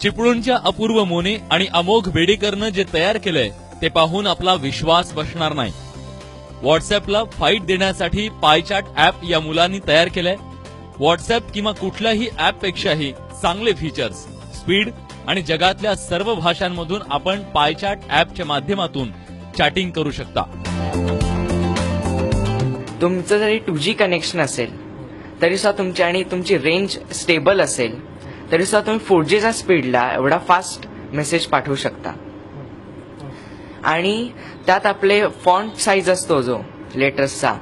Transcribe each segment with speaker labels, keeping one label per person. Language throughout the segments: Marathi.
Speaker 1: चिपळूणच्या अपूर्व मोने आणि अमोघ बेडेकरनं जे तयार केलंय ते पाहून आपला विश्वास बसणार नाही. व्हॉट्सअॅपला फाईट देण्यासाठी पायचाट ऍप या मुलांनी तयार केलंय. व्हॉट्सअॅप किंवा कुठल्याही ऍपपेक्षाही चांगले फीचर्स, स्पीड आणि जगातल्या सर्व भाषांमधून आपण पायचाट ऍपच्या माध्यमातून चॅटिंग करू शकता.
Speaker 2: तुमचं जरी 2G कनेक्शन असेल तरी सुद्धा तुमची आणि तुमची रेंज स्टेबल असेल तरी सुद्धा तुम्ही 4Gच्या स्पीडला एवढा फास्ट मेसेज पाठवू शकता. आणि त्यात आपले फॉन्ट साईज असतो जो लेटर्सचा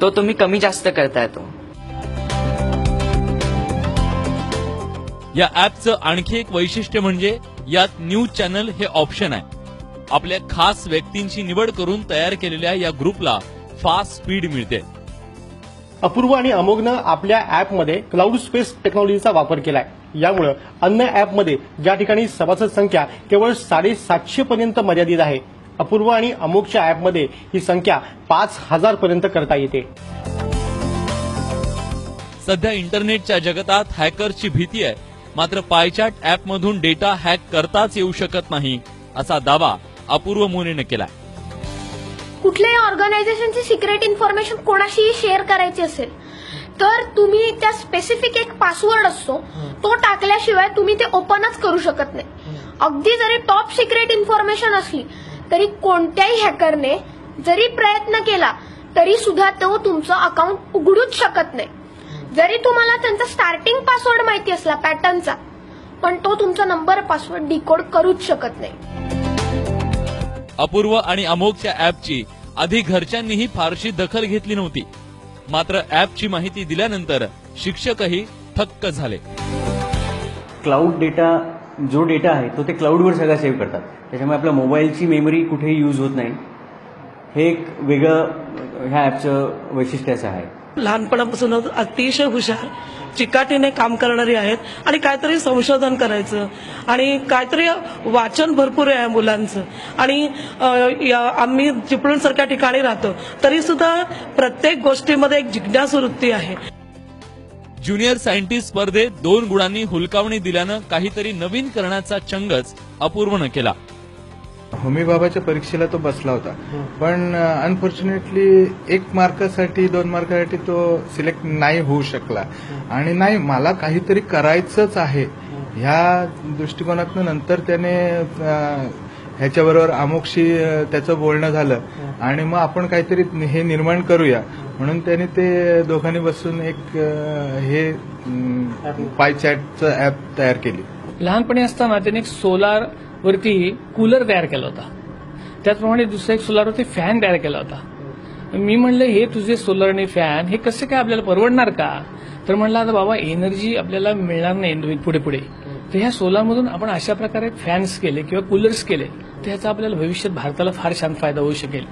Speaker 2: तो तुम्ही कमी जास्त करता येतो.
Speaker 1: या ऍपचं आणखी एक वैशिष्ट्य म्हणजे यात न्यूज चॅनल हे ऑप्शन आहे. आपल्या खास व्यक्तींची निवड करून तयार केलेल्या या ग्रुपला फास्ट स्पीड मिळते.
Speaker 3: अपूर्व आणि अमोघनं आपल्या ऍपमध्ये क्लाउड स्पेस टेक्नॉलॉजीचा वापर केलाय. यामुळे अन्य ऍपमध्ये ज्या ठिकाणी सभासद संख्या केवळ 750 पर्यंत मर्यादित आहे, अपूर्व आणि अमोघच्या ऍपमध्ये ही संख्या 5000 पर्यंत करता येते.
Speaker 1: सध्या इंटरनेटच्या जगतात हॅकरची भीती आहे, मात्र पायचाट ऍपमधून डेटा हॅक करताच येऊ शकत नाही असा दावा अपूर्व मोनेनं केलाय.
Speaker 4: कुठल्याही ऑर्गनायझेशनची सिक्रेट इन्फॉर्मेशन कोणाशीही शेअर करायची असेल तर तुम्ही त्या स्पेसिफिक एक पासवर्ड असतो तो टाकल्याशिवाय तुम्ही ते ओपनच करू शकत नाही. अगदी जरी टॉप सिक्रेट इन्फॉर्मेशन असली तरी कोणत्याही हॅकरने जरी प्रयत्न केला तरी सुद्धा तो तुमचं अकाउंट उघडूच शकत नाही. जरी तुम्हाला त्यांचा स्टार्टिंग पासवर्ड माहिती असला पॅटर्नचा, पण तो तुमचा नंबर पासवर्ड डिकोड करूच शकत नाही.
Speaker 1: अपूर्व आणि अमोघच्या ऍपची आधी घरच्यांनीही फारशी दखल घेतली नव्हती, मात्र ऍपची माहिती दिल्यानंतर शिक्षकही थक्क झाले.
Speaker 5: क्लाउड डेटा जो डेटा आहे तो ते क्लाउडवर सगळा सेव्ह करतात, त्याच्यामुळे आपल्या मोबाईलची मेमरी कुठेही यूज होत नाही. हे एक वेगळं ह्या ॲपचं वैशिष्ट्य असं आहे.
Speaker 6: लहानपणापासूनच अतिशय हुशार चिकाटीने काम करणारी आहेत आणि काहीतरी संशोधन करायचं आणि काहीतरी वाचन भरपूर आहे मुलांचं. आणि आम्ही चिपळूणसारख्या ठिकाणी राहतो तरी सुद्धा प्रत्येक गोष्टीमध्ये एक जिज्ञासू वृत्ती आहे.
Speaker 1: ज्युनियर सायंटिस्ट स्पर्धेत 2 गुणांनी हुलकावणी दिल्यानं काहीतरी नवीन करण्याचा चंगच अपूर्वनं केला.
Speaker 7: होमी बाबाच्या परीक्षेला तो बसला होता, पण अनफॉर्च्युनेटली 1 मार्कासाठी 2 मार्कासाठी तो सिलेक्ट नाही होऊ शकला. आणि नाही, मला काहीतरी करायचंच आहे ह्या दृष्टिकोनातून नंतर त्याने ह्याच्याबरोबर अमोघशी त्याचं बोलणं झालं आणि मग आपण काहीतरी हे निर्माण करूया म्हणून त्याने ते दोघांनी बसून एक हे पायचॅटचं ऍप तयार केली.
Speaker 8: लहानपणी असताना त्याने एक सोलार वरती कूलर तयार केला होता, त्याचप्रमाणे दुसरा एक सोलारवरती फॅन तयार केला होता. मी म्हणलं हे तुझे सोलर आणि फॅन हे कसे काय आपल्याला परवडणार का? तर म्हणलं आता बाबा एनर्जी आपल्याला मिळणार नाही पुढे पुढे, तर ह्या सोलारमधून आपण अशा प्रकारे फॅन्स केले किंवा कूलर्स केले तर ह्याचा आपल्याला भविष्यात भारताला फार छान फायदा होऊ शकेल.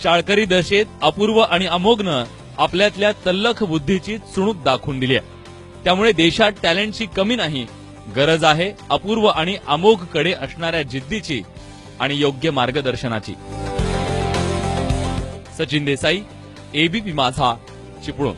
Speaker 1: शाळकरी दशेत अपूर्व आणि अमोघनं आपल्यातल्या तल्लख बुद्धीची चुणूक दाखवून दिली आहे. त्यामुळे देशात टॅलेंटची कमी नाही, गरज आहे अपूर्व आणि अमोघकडे असणाऱ्या जिद्दीची आणि योग्य मार्गदर्शनाची. सचिन देसाई, एबीपी माझा, चिपळूण.